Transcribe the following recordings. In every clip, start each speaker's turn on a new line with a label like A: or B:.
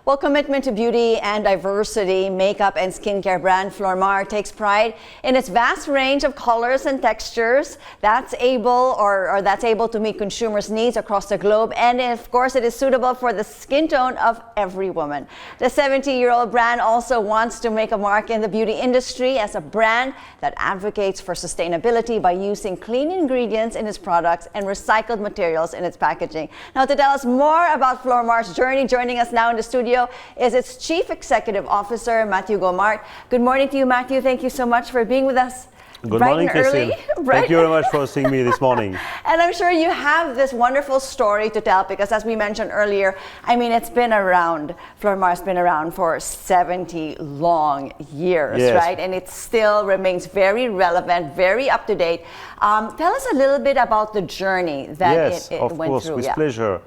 A: Well, commitment to beauty and diversity, makeup and skincare brand Flormar takes pride in its vast range of colors and textures that's able to meet consumers' needs across the globe. And of course, it is suitable for the skin tone of every woman. The 70-year-old brand also wants to make a mark in the beauty industry as a brand that advocates for sustainability by using clean ingredients in its products and recycled materials in its packaging. Now, to tell us more about Flormar's journey, joining us now in the studio is its Chief Executive Officer, Matthieu Gomart. Good morning to you, Matthieu. Thank you so much for being with us.
B: Good morning, Christine. Thank you very much for seeing me this morning.
A: And I'm sure you have this wonderful story to tell because, as we mentioned earlier, I mean, it's been around, Flormar's been around for 70 long years,
B: yes,
A: right? And it still remains very relevant, very up to date. Tell us a little bit about the journey that it went through.
B: Yes, of course, with pleasure.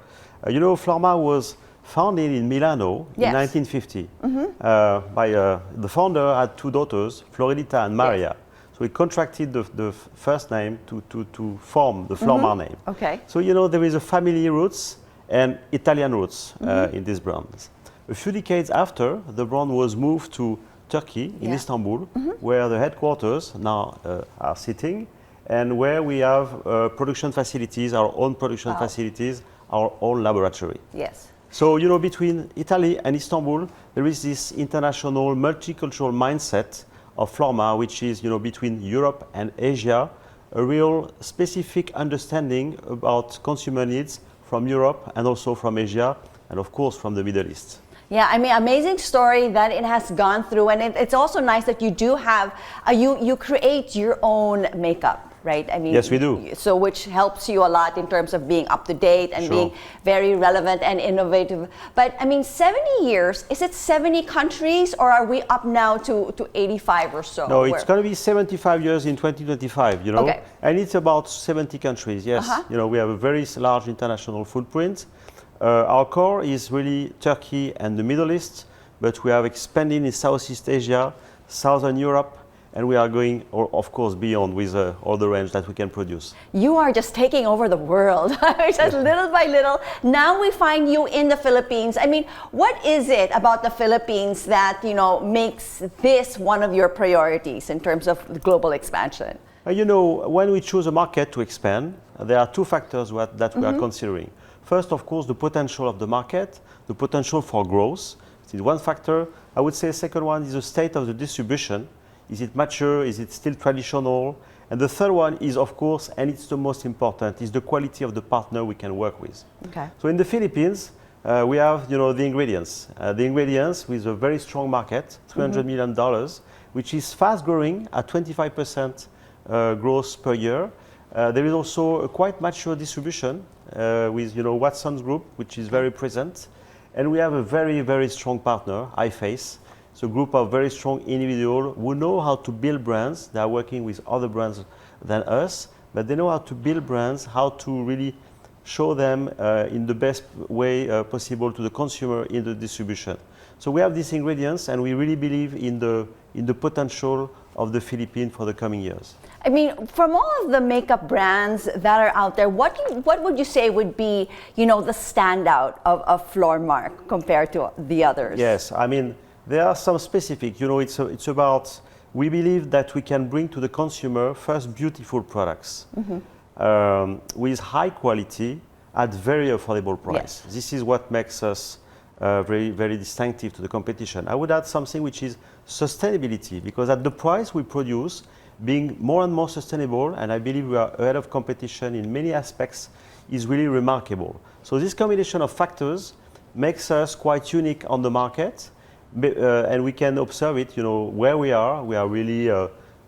B: You know, Flormar was founded in Milano in 1950 by the founder had two daughters, Floridita and Maria. Yes. So he contracted the first name to form the Flormar name.
A: Okay.
B: So, you know, there is a family roots and Italian roots in this brand. A few decades after, the brand was moved to Turkey, in Istanbul, where the headquarters now are sitting, and where we have production facilities, our own production facilities, our own laboratory.
A: Yes.
B: So, you know, between Italy and Istanbul, there is this international multicultural mindset of Flormar, which is, you know, between Europe and Asia, a real specific understanding about consumer needs from Europe and also from Asia, and of course from the Middle East.
A: Yeah, I mean, amazing story that it has gone through, and it's also nice that you do have, you create your own makeup. Right? I mean,
B: yes, we do.
A: So, which helps you a lot in terms of being up to date and being very relevant and innovative. But I mean, 70 years, is it 70 countries or are we up now to 85 or so?
B: No, it's going to be 75 years in 2025, you know.
A: Okay.
B: And it's about 70 countries, yes. You know, we have a very large international footprint. Our core is really Turkey and the Middle East, but we have expanded in Southeast Asia, Southern Europe, and we are going, of course, beyond with all the range that we can produce.
A: You are just taking over the world, just little by little. Now we find you in the Philippines. I mean, what is it about the Philippines that, you know, makes this one of your priorities in terms of global expansion?
B: You know, when we choose a market to expand, there are two factors that we are considering. First, of course, the potential of the market, the potential for growth. This is one factor. I would say the second one is the state of the distribution. Is it mature? Is it still traditional? And the third one is, of course, and it's the most important, is the quality of the partner we can work with.
A: Okay.
B: So in the Philippines, we have, you know, the ingredients. The ingredients with a very strong market, $300 million, which is fast growing at 25% growth per year. There is also a quite mature distribution with, you know, Watson's Group, which is very present. And we have a very, very strong partner, iFace. It's a group of very strong individuals who know how to build brands. They are working with other brands than us, but they know how to build brands, how to really show them in the best way possible to the consumer in the distribution. So we have these ingredients, and we really believe in the potential of the Philippines for the coming years.
A: I mean, from all of the makeup brands that are out there, what would you say would be, you know, the standout of Flormar compared to the others?
B: Yes, I mean, there are some specific, you know, it's about, we believe that we can bring to the consumer first beautiful products with high quality at very affordable price. Yes. This is what makes us very, very distinctive to the competition. I would add something which is sustainability, because at the price we produce, being more and more sustainable, and I believe we are ahead of competition in many aspects, is really remarkable. So this combination of factors makes us quite unique on the market. And we can observe it, you know, where we are. We are really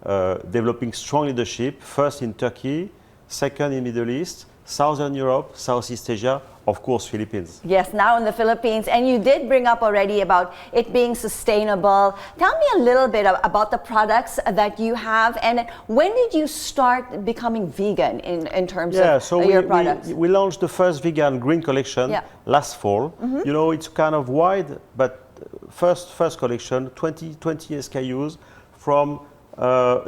B: developing strong leadership, first in Turkey, second in Middle East, Southern Europe, Southeast Asia, of course, Philippines.
A: Yes, now in the Philippines. And you did bring up already about it being sustainable. Tell me a little bit about the products that you have, and when did you start becoming vegan in terms of your products?
B: We launched the first vegan green collection last fall. You know, it's kind of wide, but first collection, 20 SKUs from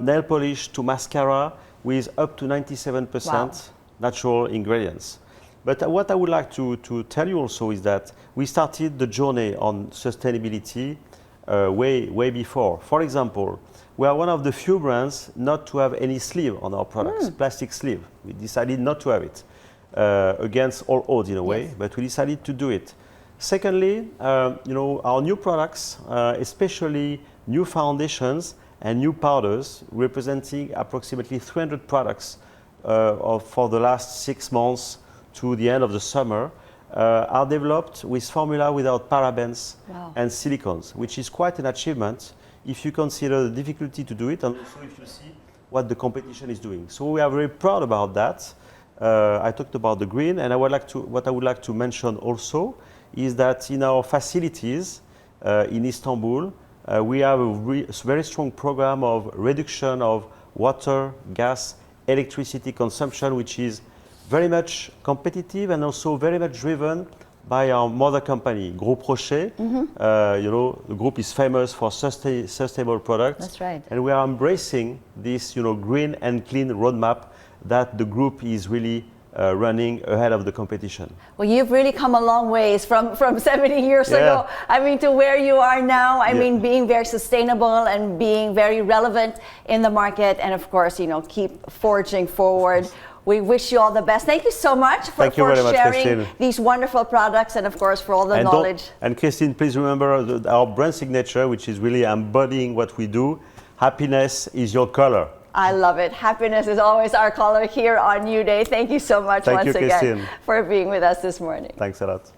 B: nail polish to mascara with up to 97% natural ingredients. But what I would like to tell you also is that we started the journey on sustainability way before. For example, we are one of the few brands not to have any sleeve on our products, plastic sleeve. We decided not to have it, against all odds in a way, but we decided to do it. Secondly, our new products, especially new foundations and new powders, representing approximately 300 products for the last 6 months to the end of the summer, are developed with formula without parabens and silicones, which is quite an achievement if you consider the difficulty to do it and also if you see what the competition is doing. So we are very proud about that. I talked about the green, and what I would like to mention also is that in our facilities in Istanbul, we have a very strong program of reduction of water, gas, electricity consumption, which is very much competitive and also very much driven by our mother company, Groupe Rocher. The group is famous for sustainable products.
A: That's right.
B: And we are embracing this green and clean roadmap that the group is really running ahead of the competition.
A: Well, you've really come a long ways from 70 years ago. I mean, to where you are now. I mean, being very sustainable and being very relevant in the market, and of course, keep forging forward. We wish you all the best. Thank you so much for sharing these wonderful products, and of course for all the knowledge.
B: And Christine, please remember our brand signature, which is really embodying what we do. Happiness is your color.
A: I love it. Happiness is always our color here on New Day. Thank you so much once again for being with us this morning.
B: Thanks a lot.